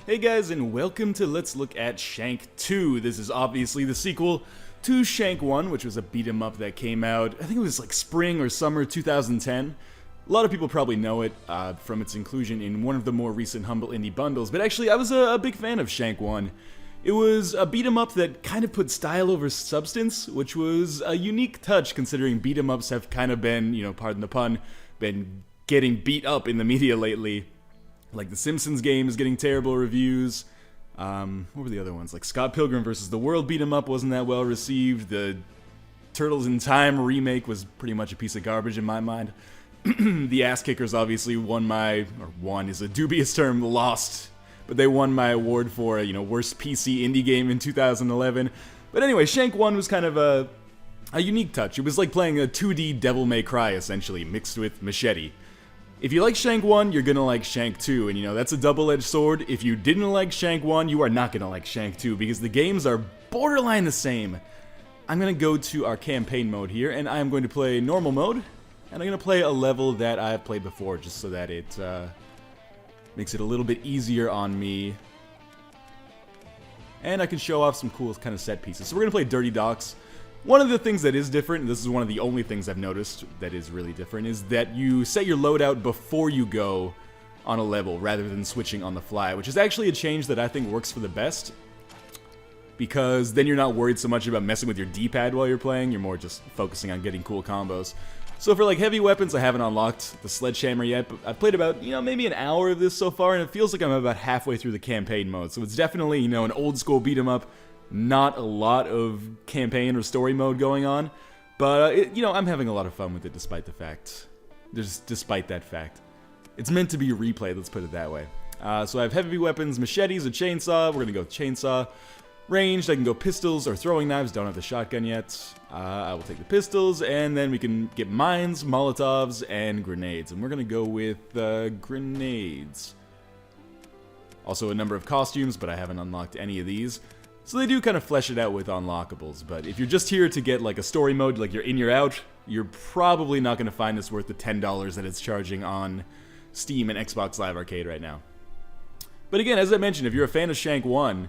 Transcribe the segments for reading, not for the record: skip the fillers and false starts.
Hey guys, and welcome to Let's Look at Shank 2. This is obviously the sequel to Shank 1, which was a beat-em-up that came out, I think it was like spring or summer 2010. A lot of people probably know it from its inclusion in one of the more recent Humble Indie bundles, but actually I was a big fan of Shank 1. It was a beat-em-up that kind of put style over substance, which was a unique touch considering beat-em-ups have kind of been, pardon the pun, been getting beat up in the media lately. Like the Simpsons game is getting terrible reviews. What were the other ones? Like Scott Pilgrim vs. the World beat 'em up wasn't that well received. The Turtles in Time remake was pretty much a piece of garbage in my mind. The Ass Kickers obviously won is a dubious term, lost. But they won my award for, worst PC indie game in 2011. But anyway, Shank 1 was kind of a unique touch. It was like playing a 2D Devil May Cry, essentially, mixed with Machete. If you like Shank 1, you're gonna like Shank 2, and that's a double-edged sword. If you didn't like Shank 1, you are not gonna like Shank 2, because the games are borderline the same. I'm gonna go to our campaign mode here, and I'm going to play normal mode, and I'm gonna play a level that I've played before, just so that it makes it a little bit easier on me. And I can show off some cool kind of set pieces. So we're gonna play Dirty Docks. One of the things that is different, and this is one of the only things I've noticed that is really different, is that you set your loadout before you go on a level, rather than switching on the fly, which is actually a change that I think works for the best, because then you're not worried so much about messing with your D-pad while you're playing, you're more just focusing on getting cool combos. So for like heavy weapons, I haven't unlocked the sledgehammer yet, but I've played about, maybe an hour of this so far, and it feels like I'm about halfway through the campaign mode, so it's definitely, an old school beat 'em up. Not a lot of campaign or story mode going on, but I'm having a lot of fun with it despite that fact. It's meant to be replayed, let's put it that way. So I have heavy weapons, machetes, a chainsaw. We're gonna go with chainsaw. Ranged, I can go pistols or throwing knives. Don't have the shotgun yet. I will take the pistols, and then we can get mines, molotovs, and grenades. And we're gonna go with grenades. Also a number of costumes, but I haven't unlocked any of these. So they do kind of flesh it out with unlockables, but if you're just here to get like a story mode, like you're in, you're out, you're probably not going to find this worth the $10 that it's charging on Steam and Xbox Live Arcade right now. But again, as I mentioned, if you're a fan of Shank 1,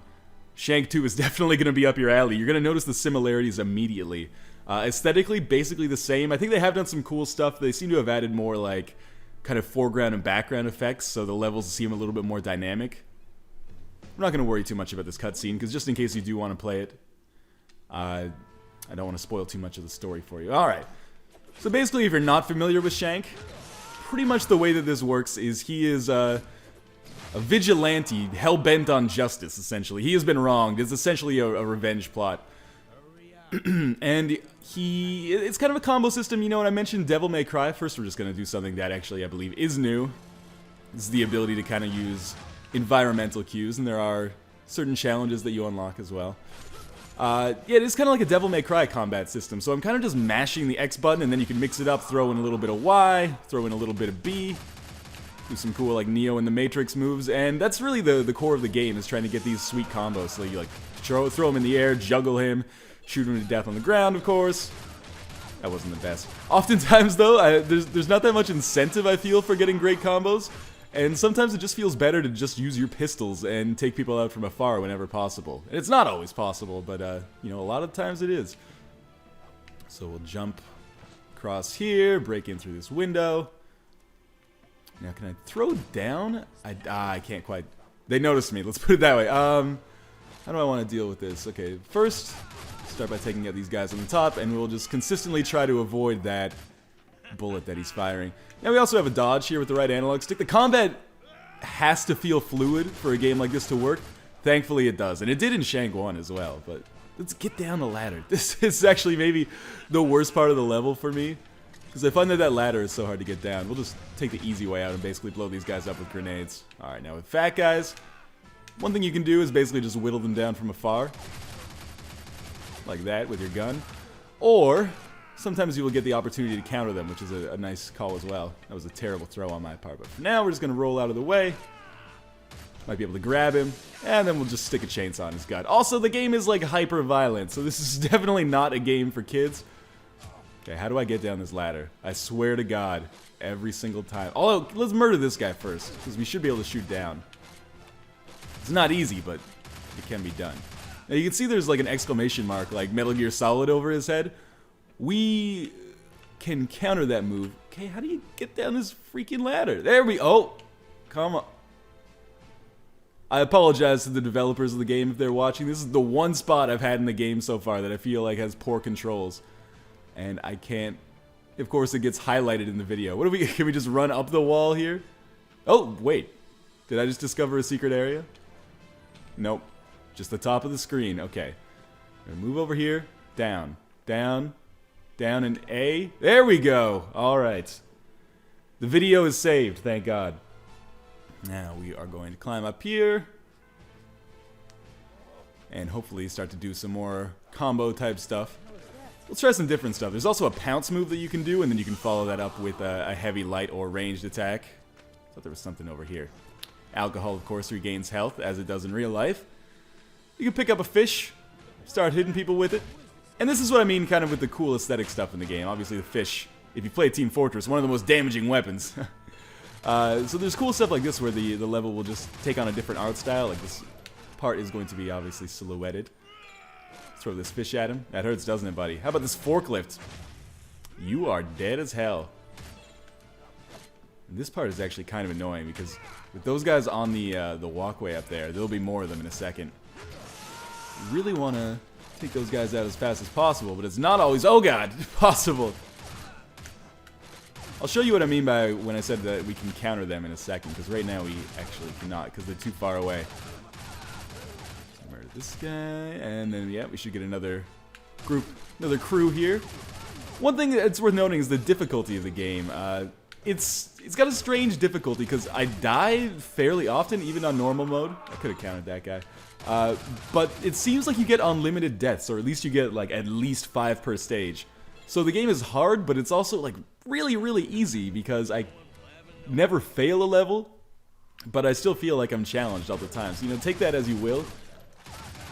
Shank 2 is definitely going to be up your alley. You're going to notice the similarities immediately. Aesthetically, basically the same. I think they have done some cool stuff. They seem to have added more like kind of foreground and background effects, so the levels seem a little bit more dynamic. I'm not going to worry too much about this cutscene, because just in case you do want to play it, I don't want to spoil too much of the story for you. Alright, so basically if you're not familiar with Shank, pretty much the way that this works is he is a vigilante, hell-bent on justice, essentially. He has been wronged. It's essentially a revenge plot. And it's kind of a combo system, when I mentioned Devil May Cry. First we're just going to do something that actually I believe is new. This is the ability to kind of use environmental cues, and there are certain challenges that you unlock as well. Yeah, it is kind of like a Devil May Cry combat system, so I'm kind of just mashing the X button, and then you can mix it up, throw in a little bit of Y, throw in a little bit of B, do some cool like Neo in the Matrix moves, and that's really the core of the game, is trying to get these sweet combos. So you like throw him in the air, juggle him, shoot him to death on the ground, of course. That wasn't the best. Oftentimes though, there's not that much incentive I feel for getting great combos. And sometimes it just feels better to just use your pistols and take people out from afar whenever possible. And it's not always possible, but, a lot of times it is. So we'll jump across here, break in through this window. Now, can I throw down? I can't quite. They noticed me, let's put it that way. How do I want to deal with this? Okay, first, start by taking out these guys on the top, and we'll just consistently try to avoid that bullet that he's firing. Now we also have a dodge here with the right analog stick. The combat has to feel fluid for a game like this to work. Thankfully it does, and it did in Shank 1 as well. But let's get down the ladder. This is actually maybe the worst part of the level for me, because I find that ladder is so hard to get down. We'll just take the easy way out and basically blow these guys up with grenades. Alright, now with fat guys, one thing you can do is basically just whittle them down from afar, like that with your gun. Or sometimes you will get the opportunity to counter them, which is a nice call as well. That was a terrible throw on my part, but for now we're just going to roll out of the way. Might be able to grab him, and then we'll just stick a chainsaw in his gut. Also, the game is like hyper violent, so this is definitely not a game for kids. Okay, how do I get down this ladder? I swear to God, every single time. Although, let's murder this guy first, because we should be able to shoot down. It's not easy, but it can be done. Now you can see there's like an exclamation mark, like Metal Gear Solid over his head. We can counter that move. Okay, how do you get down this freaking ladder? There we... Oh! Come on. I apologize to the developers of the game if they're watching. This is the one spot I've had in the game so far that I feel like has poor controls. And I can't... Of course, it gets highlighted in the video. What do we... Can we just run up the wall here? Oh, wait. Did I just discover a secret area? Nope. Just the top of the screen. Okay. Move over here. Down. Down. Down and A. There we go. Alright. The video is saved, thank God. Now we are going to climb up here. And hopefully start to do some more combo type stuff. Let's try some different stuff. There's also a pounce move that you can do, and then you can follow that up with a heavy, light, or ranged attack. I thought there was something over here. Alcohol, of course, regains health, as it does in real life. You can pick up a fish, start hitting people with it. And this is what I mean kind of with the cool aesthetic stuff in the game. Obviously the fish, if you play Team Fortress, one of the most damaging weapons. So there's cool stuff like this where the level will just take on a different art style. Like this part is going to be obviously silhouetted. Let's throw this fish at him. That hurts, doesn't it, buddy? How about this forklift? You are dead as hell. And this part is actually kind of annoying because with those guys on the walkway up there, there'll be more of them in a second. You really want to take those guys out as fast as possible, but it's not always, oh god, possible. I'll show you what I mean by when I said that we can counter them in a second, because right now we actually cannot, because they're too far away. Murder this guy, and then, yeah, we should get another crew here. One thing that's worth noting is the difficulty of the game. It's got a strange difficulty, because I die fairly often, even on normal mode. I could have countered that guy. But it seems like you get unlimited deaths, or at least you get like at least 5 per stage. So the game is hard, but it's also like really, really easy because I never fail a level, but I still feel like I'm challenged all the time. So, you know, take that as you will.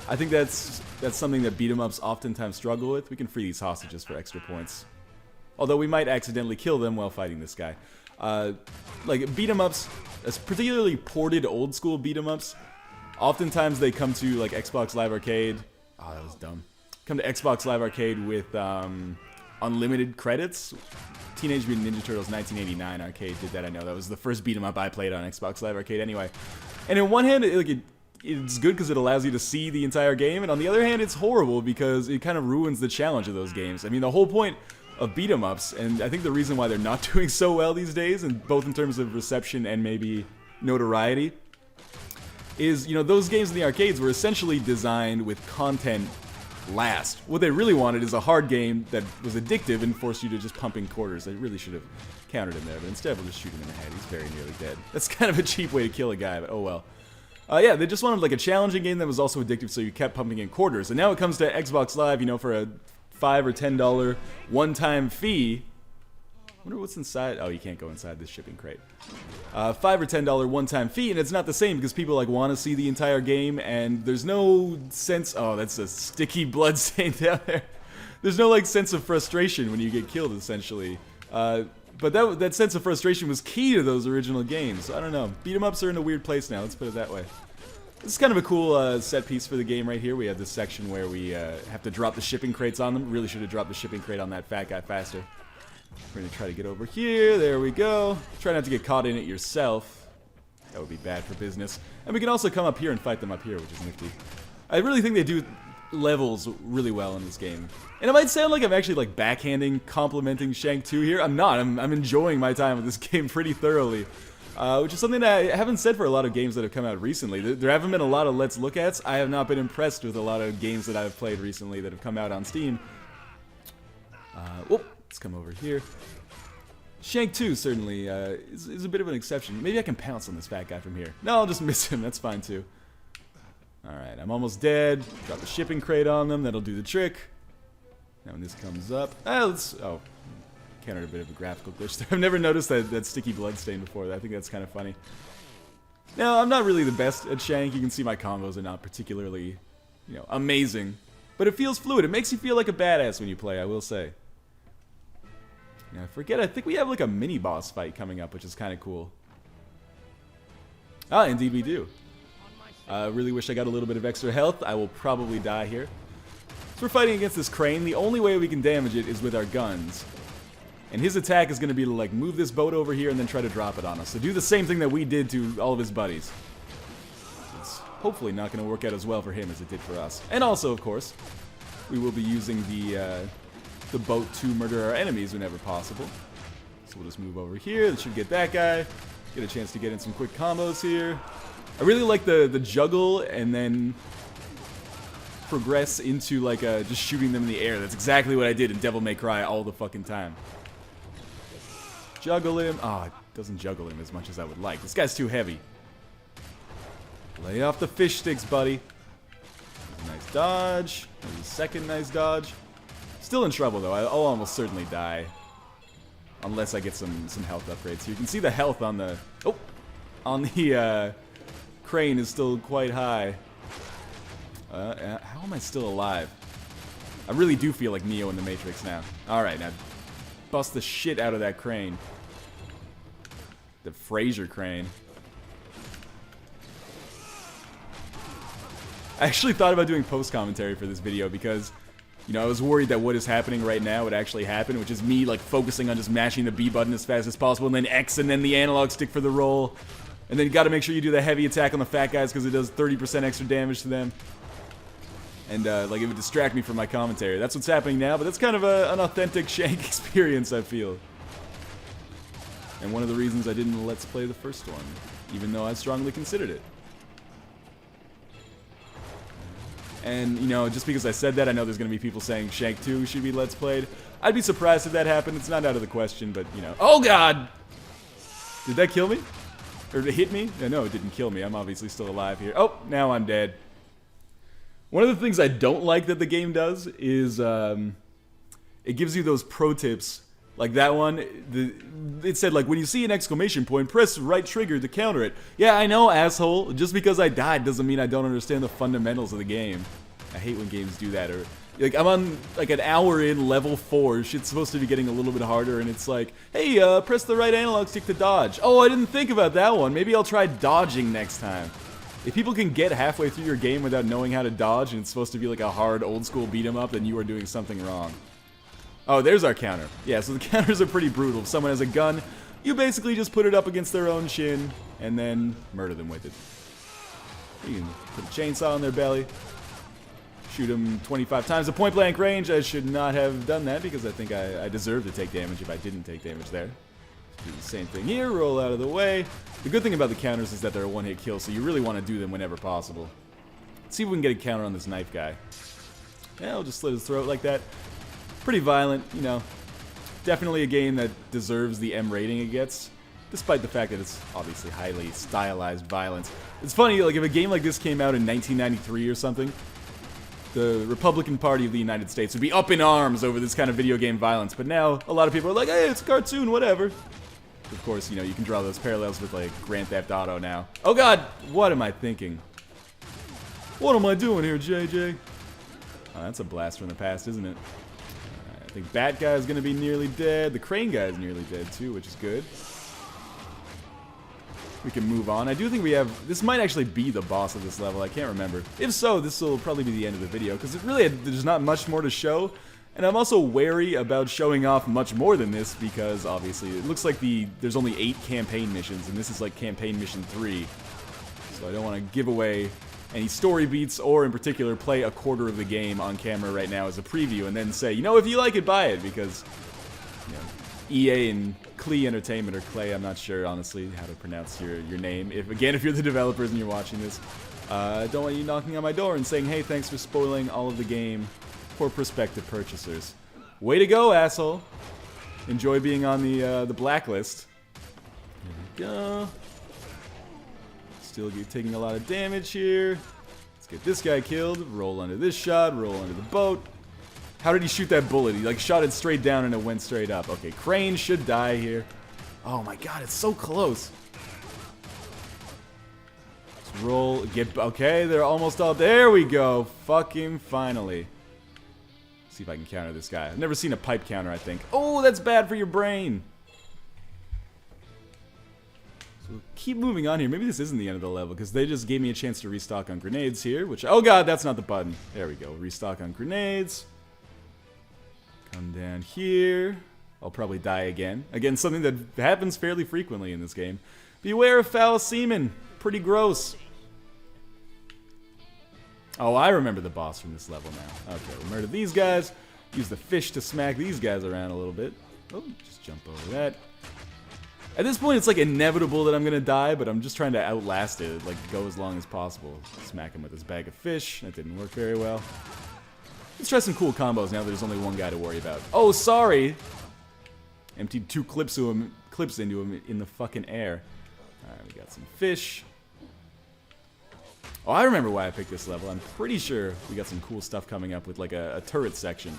I think that's something that beat-em-ups oftentimes struggle with. We can free these hostages for extra points. Although we might accidentally kill them while fighting this guy. Like beat-em-ups, particularly ported old-school beat-em-ups, oftentimes they come to like Xbox Live Arcade. Oh, that was dumb. Come to Xbox Live Arcade with unlimited credits. Teenage Mutant Ninja Turtles 1989 arcade did that. I know that was the first beat 'em up I played on Xbox Live Arcade. Anyway, and in one hand, it's good because it allows you to see the entire game, and on the other hand, it's horrible because it kind of ruins the challenge of those games. I mean, the whole point of beat 'em ups, and I think the reason why they're not doing so well these days, and both in terms of reception and maybe notoriety, is, you know, those games in the arcades were essentially designed with content last. What they really wanted is a hard game that was addictive and forced you to just pump in quarters. They really should have countered him there, but instead we'll just shoot him in the head. He's very nearly dead. That's kind of a cheap way to kill a guy, but oh well. Yeah, they just wanted like a challenging game that was also addictive, so you kept pumping in quarters. And now it comes to Xbox Live, you know, for a $5 or $10 one-time fee. I wonder what's inside. Oh, you can't go inside this shipping crate. $5 or $10 one-time fee, and it's not the same because people like want to see the entire game, and there's no sense. Oh, that's a sticky blood stain down there. There's no like sense of frustration when you get killed, essentially. But that sense of frustration was key to those original games. So I don't know. Beat 'em ups are in a weird place now. Let's put it that way. This is kind of a cool set piece for the game right here. We have this section where we have to drop the shipping crates on them. Really should have dropped the shipping crate on that fat guy faster. We're gonna try to get over here. There we go. Try not to get caught in it yourself. That would be bad for business. And we can also come up here and fight them up here, which is nifty. I really think they do levels really well in this game. And it might sound like I'm actually like backhanding, complimenting Shank 2 here. I'm not. I'm enjoying my time with this game pretty thoroughly. Which is something that I haven't said for a lot of games that have come out recently. There haven't been a lot of Let's Look Ats. I have not been impressed with a lot of games that I've played recently that have come out on Steam. Whoop. Let's come over here. Shank 2 certainly is a bit of an exception. Maybe I can pounce on this fat guy from here. No, I'll just miss him. That's fine too. Alright, I'm almost dead. Drop the shipping crate on them. That'll do the trick. Now when this comes up... Oh, countered a bit of a graphical glitch there. I've never noticed that sticky blood stain before. I think that's kind of funny. Now, I'm not really the best at Shank. You can see my combos are not particularly, you know, amazing. But it feels fluid. It makes you feel like a badass when you play, I will say. Now, I think we have like a mini-boss fight coming up, which is kind of cool. Ah, indeed we do. Really wish I got a little bit of extra health. I will probably die here. So we're fighting against this crane. The only way we can damage it is with our guns. And his attack is going to be to like move this boat over here and then try to drop it on us. So do the same thing that we did to all of his buddies. It's hopefully not going to work out as well for him as it did for us. And also, of course, we will be using the boat to murder our enemies whenever possible. So we'll just move over here. That should get that guy. Get a chance to get in some quick combos here. I really like the juggle and then progress into like just shooting them in the air. That's exactly what I did in Devil May Cry all the fucking time. Juggle him. Oh, it doesn't juggle him as much as I would like. This guy's too heavy. Lay off the fish sticks, buddy. Nice dodge. There's a second nice dodge. Still in trouble though. I'll almost certainly die. Unless I get some health upgrades here. You can see the health on the crane is still quite high. How am I still alive? I really do feel like Neo in the Matrix now. Alright, now bust the shit out of that crane. The Fraser crane. I actually thought about doing post-commentary for this video because, you know, I was worried that what is happening right now would actually happen, which is me, like, focusing on just mashing the B button as fast as possible, and then X, and then the analog stick for the roll. And then you gotta make sure you do the heavy attack on the fat guys because it does 30% extra damage to them. And, like, it would distract me from my commentary. That's what's happening now, but that's kind of an authentic Shank experience, I feel. And one of the reasons I didn't Let's Play the first one, even though I strongly considered it. And, you know, just because I said that, I know there's going to be people saying Shank 2 should be Let's Played. I'd be surprised if that happened. It's not out of the question, but, you know. Oh, God! Did that kill me? Or did it hit me? No, it didn't kill me. I'm obviously still alive here. Oh, now I'm dead. One of the things I don't like that the game does is it gives you those pro tips. Like that one, it said, like, when you see an exclamation point, press right trigger to counter it. Yeah, I know, asshole. Just because I died doesn't mean I don't understand the fundamentals of the game. I hate when games do that. Or, like, I'm on, like, an hour in level 4. Shit's supposed to be getting a little bit harder, and it's like, hey, press the right analog stick to dodge. Oh, I didn't think about that one. Maybe I'll try dodging next time. If people can get halfway through your game without knowing how to dodge, and it's supposed to be like a hard, old-school beat-em-up, then you are doing something wrong. Oh, there's our counter. Yeah, so the counters are pretty brutal. If someone has a gun, you basically just put it up against their own chin and then murder them with it. You can put a chainsaw on their belly, shoot them 25 times at point-blank range. I should not have done that because I think I deserve to take damage if I didn't take damage there. Do the same thing here, roll out of the way. The good thing about the counters is that they're a one-hit kill, so you really want to do them whenever possible. Let's see if we can get a counter on this knife guy. Yeah, I'll just slit his throat like that. Pretty violent, you know. Definitely a game that deserves the M rating it gets, despite the fact that it's obviously highly stylized violence. It's funny, like, if a game like this came out in 1993 or something, the Republican Party of the United States would be up in arms over this kind of video game violence, but now a lot of people are like, hey, it's a cartoon, whatever. Of course, you know, you can draw those parallels with, like, Grand Theft Auto now. Oh god, what am I thinking? What am I doing here, JJ? Oh, that's a blast from the past, isn't it? I think Bat Guy is going to be nearly dead. The Crane Guy is nearly dead too, which is good. We can move on. I do think we have... This might actually be the boss of this level. I can't remember. If so, this will probably be the end of the video, because there's not much more to show. And I'm also wary about showing off much more than this, because obviously it looks like there's only 8 campaign missions, and this is like campaign mission 3. So I don't want to give away any story beats, or in particular play a quarter of the game on camera right now as a preview, and then say, you know, if you like it, buy it, because, you know, EA and Clay Entertainment, or Clay, I'm not sure, honestly, how to pronounce your name. If you're the developers and you're watching this, I don't want you knocking on my door and saying, hey, thanks for spoiling all of the game for prospective purchasers. Way to go, asshole. Enjoy being on the blacklist. Here we go. Still taking a lot of damage here. Let's get this guy killed. Roll under this shot. Roll under the boat. How did he shoot that bullet? He like shot it straight down and it went straight up. Okay, Crane should die here. Oh my god, it's so close. Let's roll. Okay, they're almost all... There we go. Fucking finally. See if I can counter this guy. I've never seen a pipe counter, I think. Oh, that's bad for your brain. So we'll keep moving on here. Maybe this isn't the end of the level, because they just gave me a chance to restock on grenades here, which... Oh god, that's not the button. There we go. Restock on grenades. Come down here. I'll probably die again. Again, something that happens fairly frequently in this game. Beware of foul semen. Pretty gross. Oh, I remember the boss from this level now. Okay, we'll murder these guys. Use the fish to smack these guys around a little bit. Oh, just jump over that. At this point, it's like inevitable that I'm gonna die, but I'm just trying to outlast it, like go as long as possible. Smack him with this bag of fish. That didn't work very well. Let's try some cool combos now that there's only one guy to worry about. Oh, sorry! Emptied 2 clips into him in the fucking air. Alright, we got some fish. Oh, I remember why I picked this level. I'm pretty sure we got some cool stuff coming up with like a turret section.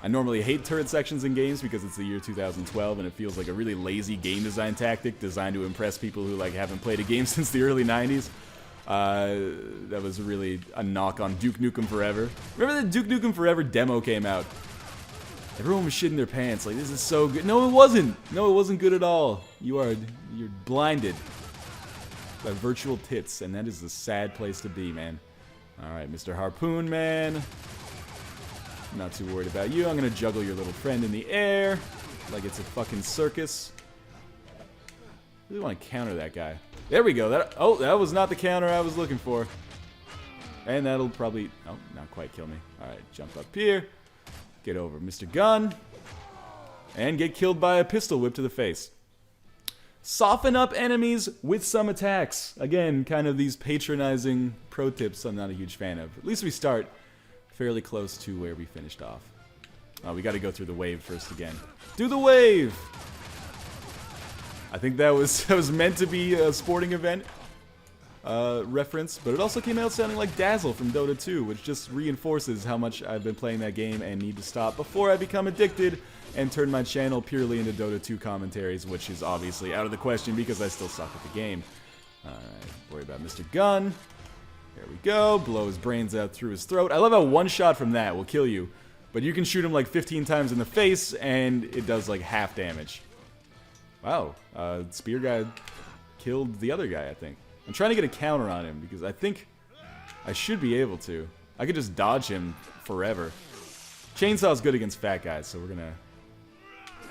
I normally hate turret sections in games because it's the year 2012 and it feels like a really lazy game design tactic designed to impress people who like haven't played a game since the early 90s. That was really a knock on Duke Nukem Forever. Remember the Duke Nukem Forever demo came out? Everyone was shitting their pants like, this is so good. No, it wasn't. No, it wasn't good at all. You're blinded by virtual tits, and that is a sad place to be, man. Alright, Mr. Harpoon Man. I'm not too worried about you. I'm gonna juggle your little friend in the air like it's a fucking circus. I really want to counter that guy. There we go. That was not the counter I was looking for. And that'll probably... Oh, not quite kill me. Alright, jump up here. Get over Mr. Gun. And get killed by a pistol whip to the face. Soften up enemies with some attacks. Again, kind of these patronizing pro tips I'm not a huge fan of. At least we start fairly close to where we finished off. Oh, we got to go through the wave first again. Do the wave! I think that was meant to be a sporting event reference, but it also came out sounding like Dazzle from Dota 2, which just reinforces how much I've been playing that game and need to stop before I become addicted and turn my channel purely into Dota 2 commentaries, which is obviously out of the question because I still suck at the game. Alright, worry about Mr. Gun. There we go. Blow his brains out through his throat. I love how one shot from that will kill you, but you can shoot him like 15 times in the face and it does like half damage. Wow, spear guy killed the other guy, I think. I'm trying to get a counter on him because I think I should be able to. I could just dodge him forever. Chainsaw's good against fat guys, so we're gonna...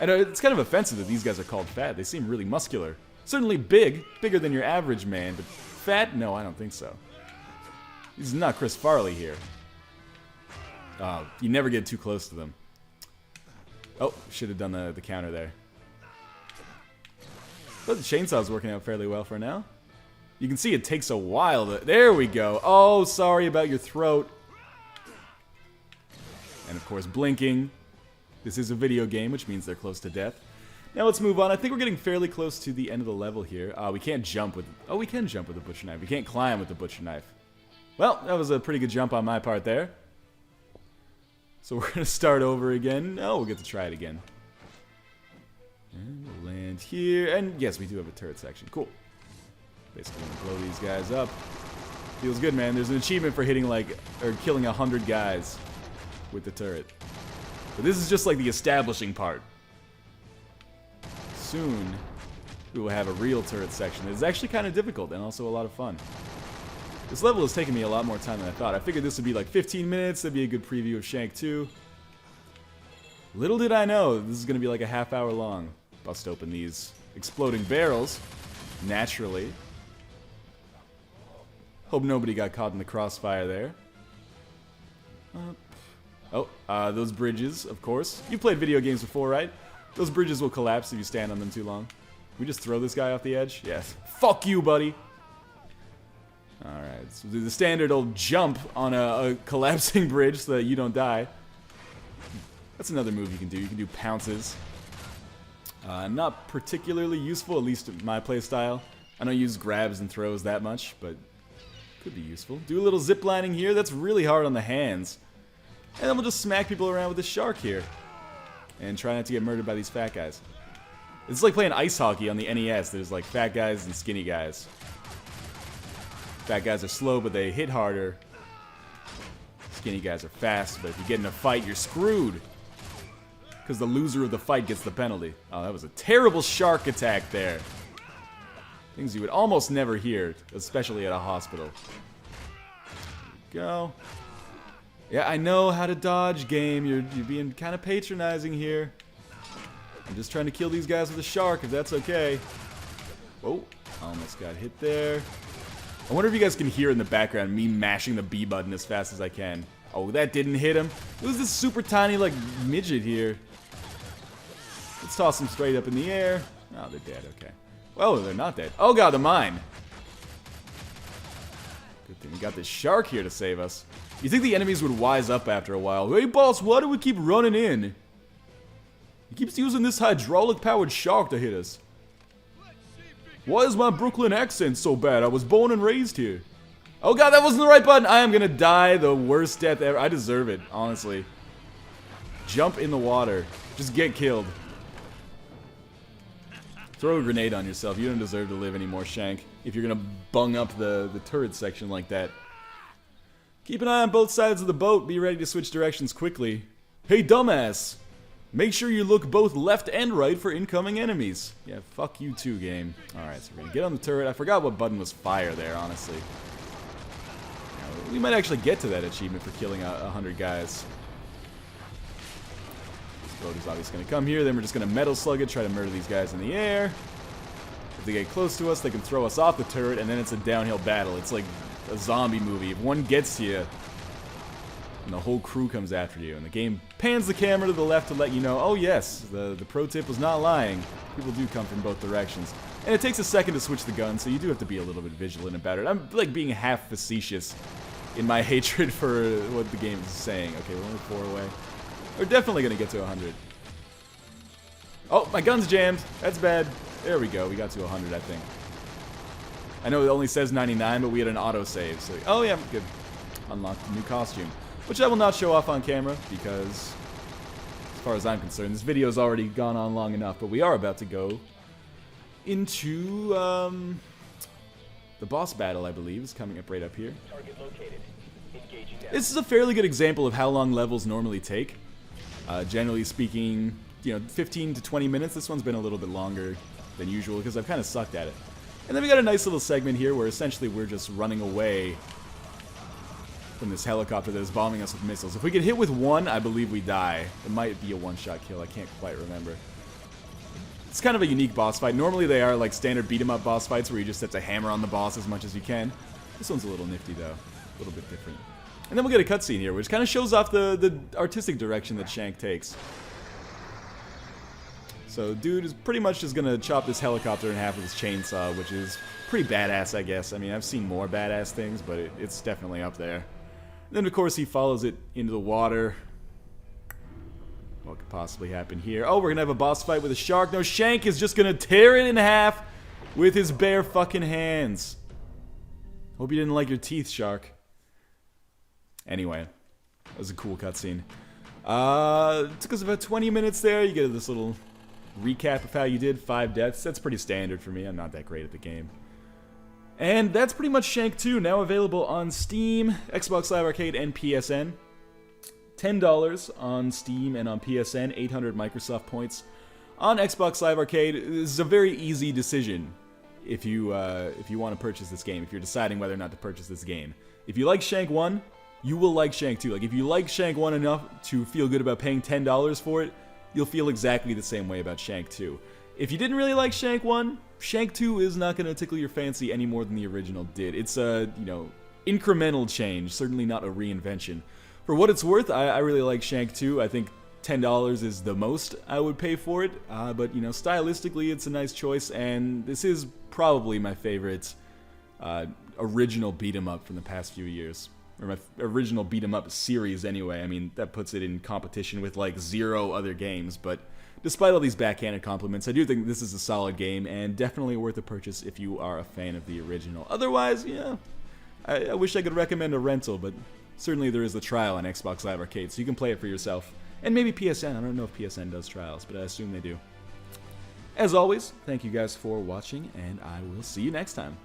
And it's kind of offensive that these guys are called fat. They seem really muscular. Certainly big, bigger than your average man, but fat? No, I don't think so. This is not Chris Farley here. You never get too close to them. Oh, should have done the counter there. But the chainsaw's working out fairly well for now. You can see it takes a while to... There we go. Oh, sorry about your throat. And of course, blinking. This is a video game, which means they're close to death. Now let's move on. I think we're getting fairly close to the end of the level here. We can't jump with... Oh, we can jump with the butcher knife. We can't climb with the butcher knife. Well, that was a pretty good jump on my part there. So we're going to start over again. Oh, we'll get to try it again. And we'll land here. And yes, we do have a turret section. Cool. Basically going to blow these guys up. Feels good, man. There's an achievement for hitting like... or killing 100 guys with the turret. But this is just like the establishing part. Soon, we will have a real turret section. It's actually kind of difficult and also a lot of fun. This level has taken me a lot more time than I thought. I figured this would be like 15 minutes. That'd be a good preview of Shank 2. Little did I know, this is going to be like a half-hour long. Bust open these exploding barrels. Naturally. Hope nobody got caught in the crossfire there. Those bridges, of course. You've played video games before, right? Those bridges will collapse if you stand on them too long. We just throw this guy off the edge? Yes. Fuck you, buddy! Alright, so do the standard old jump on a collapsing bridge so that you don't die. That's another move you can do. You can do pounces. Not particularly useful, at least in my playstyle. I don't use grabs and throws that much, but could be useful. Do a little zip lining here. That's really hard on the hands. And then we'll just smack people around with this shark here. And try not to get murdered by these fat guys. It's like playing ice hockey on the NES. There's like fat guys and skinny guys. Fat guys are slow, but they hit harder. Skinny guys are fast, but if you get in a fight, you're screwed. Because the loser of the fight gets the penalty. Oh, that was a terrible shark attack there. Things you would almost never hear, especially at a hospital. There we go. Yeah, I know how to dodge, game. You're being kind of patronizing here. I'm just trying to kill these guys with a shark, if that's okay. Whoa, almost got hit there. I wonder if you guys can hear in the background me mashing the B button as fast as I can. Oh, that didn't hit him. It was this super tiny, like, midget here. Let's toss them straight up in the air. Oh, they're dead, okay. Well, they're not dead. Oh god, the mine. Good thing we got this shark here to save us. You think the enemies would wise up after a while? Hey boss, why do we keep running in? He keeps using this hydraulic-powered shark to hit us. Why is my Brooklyn accent so bad? I was born and raised here. Oh god, that wasn't the right button! I am gonna die the worst death ever. I deserve it, honestly. Jump in the water. Just get killed. Throw a grenade on yourself. You don't deserve to live anymore, Shank. If you're gonna bung up the turret section like that. Keep an eye on both sides of the boat. Be ready to switch directions quickly. Hey, dumbass! Make sure you look both left and right for incoming enemies. Yeah, fuck you too, game. Alright, so we're gonna get on the turret. I forgot what button was fire there, honestly. We might actually get to that achievement for killing 100 guys. This boat is obviously going to come here, then we're just going to metal slug it, try to murder these guys in the air. If they get close to us, they can throw us off the turret, and then it's a downhill battle. It's like a zombie movie. If one gets to you, and the whole crew comes after you, and the game pans the camera to the left to let you know, oh yes, the pro tip was not lying. People do come from both directions. And it takes a second to switch the gun, so you do have to be a little bit vigilant about it. I'm like being half facetious in my hatred for what the game is saying. Okay, we're only 4 away. We're definitely going to get to 100. Oh, my gun's jammed. That's bad. There we go. We got to 100, I think. I know it only says 99, but we had an autosave. So, oh yeah, good. Unlocked a new costume, which I will not show off on camera because, as far as I'm concerned, this video's already gone on long enough. But we are about to go into the boss battle, I believe, is coming up right up here. Target located. Engaging now. This is a fairly good example of how long levels normally take. Generally speaking, 15 to 20 minutes. This one's been a little bit longer than usual because I've kind of sucked at it. And then we got a nice little segment here where essentially we're just running away from this helicopter that is bombing us with missiles. If we get hit with one, I believe we die. It might be a one-shot kill. I can't quite remember. It's kind of a unique boss fight. Normally they are like standard beat-em-up boss fights where you just have to hammer on the boss as much as you can. This one's a little nifty though. A little bit different. And then we'll get a cutscene here, which kind of shows off the artistic direction that Shank takes. So dude is pretty much just gonna chop this helicopter in half with his chainsaw, which is pretty badass, I guess. I mean, I've seen more badass things, but it's definitely up there. And then of course he follows it into the water. What could possibly happen here? Oh, we're gonna have a boss fight with a shark. No, Shank is just gonna tear it in half with his bare fucking hands. Hope you didn't like your teeth, shark. Anyway, that was a cool cutscene. It took us about 20 minutes there. You get this little recap of how you did. 5 deaths. That's pretty standard for me. I'm not that great at the game. And that's pretty much Shank 2, now available on Steam, Xbox Live Arcade, and PSN. $10 on Steam and on PSN, 800 Microsoft points. On Xbox Live Arcade, this is a very easy decision if you want to purchase this game, if you're deciding whether or not to purchase this game. If you like Shank 1, you will like Shank 2. Like, if you like Shank 1 enough to feel good about paying $10 for it, you'll feel exactly the same way about Shank 2. If you didn't really like Shank 1, Shank 2 is not going to tickle your fancy any more than the original did. It's a, incremental change, certainly not a reinvention. For what it's worth, I really like Shank 2. I think $10 is the most I would pay for it, but stylistically it's a nice choice, and this is probably my favorite original beat-em-up from the past few years. Or my original beat-em-up series anyway. I mean, that puts it in competition with like 0 other games, but despite all these backhanded compliments, I do think this is a solid game, and definitely worth a purchase if you are a fan of the original. Otherwise, I wish I could recommend a rental, but certainly there is the trial on Xbox Live Arcade, so you can play it for yourself. And maybe PSN. I don't know if PSN does trials, but I assume they do. As always, thank you guys for watching, and I will see you next time.